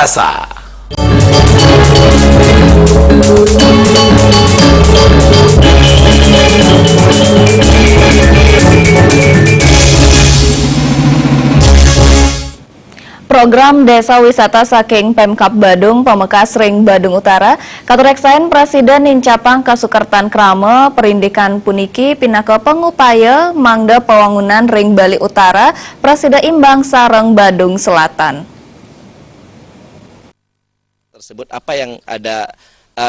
Asa. Program Desa Wisata saking Pemkab Badung Pamekasan Ring Badung Utara katureksaen Presiden Nincapang Kasukertan Krama Perindikan puniki pinaka pengupaya mangda pewangunan Ring Bali Utara Presida Imbang sareng Badung Selatan. Tersebut apa yang ada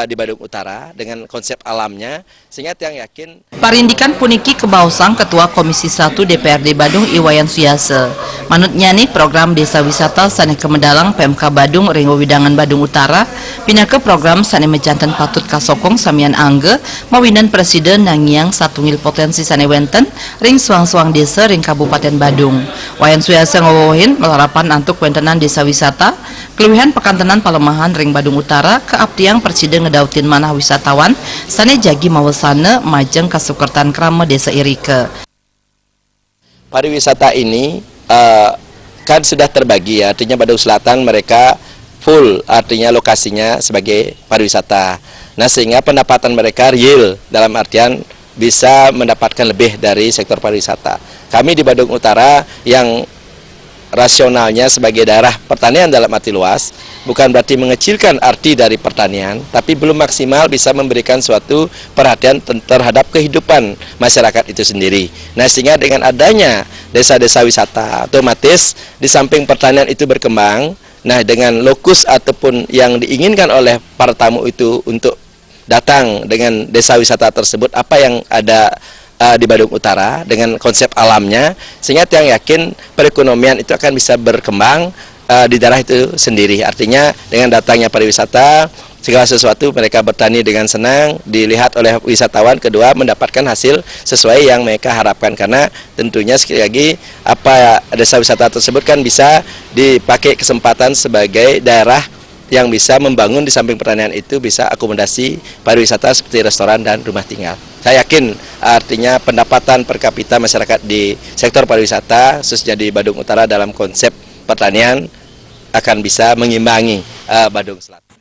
di Badung Utara dengan konsep alamnya sehingga tiang yakin. Parindikan puniki kebausang Ketua Komisi 1 DPRD Badung Iwayan Suyase. Manutnya nih program Desa Wisata Sane Kemedalang PMK Badung Ring Widangan Badung Utara pinaka program Sane Mejanten Patut Kasokong Samian Angge mawinan Presiden nangiang satungil potensi Sane Wenten Ring Suang-Suang Desa Ring Kabupaten Badung. Wayan Suyase ngawohin melarapan antuk wentenan Desa Wisata keluwihan pekantenan palemahan Ring Badung Utara keabdiang Presiden ngedautin manah wisatawan Sane jagi mawesana majeng Kasukertan Krama Desa Irike. Pariwisata ini kan sudah terbagi ya, artinya Badung Selatan mereka full artinya lokasinya sebagai pariwisata. Nah sehingga pendapatan mereka real dalam artian bisa mendapatkan lebih dari sektor pariwisata. Kami di Badung Utara yang rasionalnya sebagai daerah pertanian dalam arti luas, bukan berarti mengecilkan arti dari pertanian, tapi belum maksimal bisa memberikan suatu perhatian terhadap kehidupan masyarakat itu sendiri. Nah sehingga dengan adanya desa-desa wisata, otomatis di samping pertanian itu berkembang, nah dengan lokus ataupun yang diinginkan oleh para tamu itu untuk datang dengan desa wisata tersebut, apa yang ada di Badung Utara dengan konsep alamnya sehingga tiang yakin perekonomian itu akan bisa berkembang di daerah itu sendiri. Artinya dengan datangnya pariwisata segala sesuatu mereka bertani dengan senang dilihat oleh wisatawan, kedua mendapatkan hasil sesuai yang mereka harapkan karena tentunya sekali lagi apa desa wisata tersebut kan bisa dipakai kesempatan sebagai daerah yang bisa membangun di samping pertanian itu bisa akomodasi pariwisata seperti restoran dan rumah tinggal. Saya yakin artinya pendapatan per kapita masyarakat di sektor pariwisata khususnya di Badung Utara dalam konsep pertanian akan bisa mengimbangi Badung Selatan.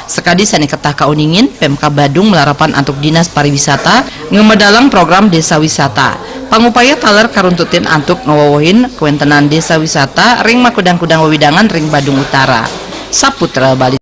Sekadi Sane Ketah Kauningin PMK Badung melarapan antuk Dinas Pariwisata ngemedalang program Desa Wisata. Pangupaya taler karuntutin antuk ngawawohin kewentenan Desa Wisata Ring Makudang-Kudang Wewidangan Ring Badung Utara. Saputra Bali.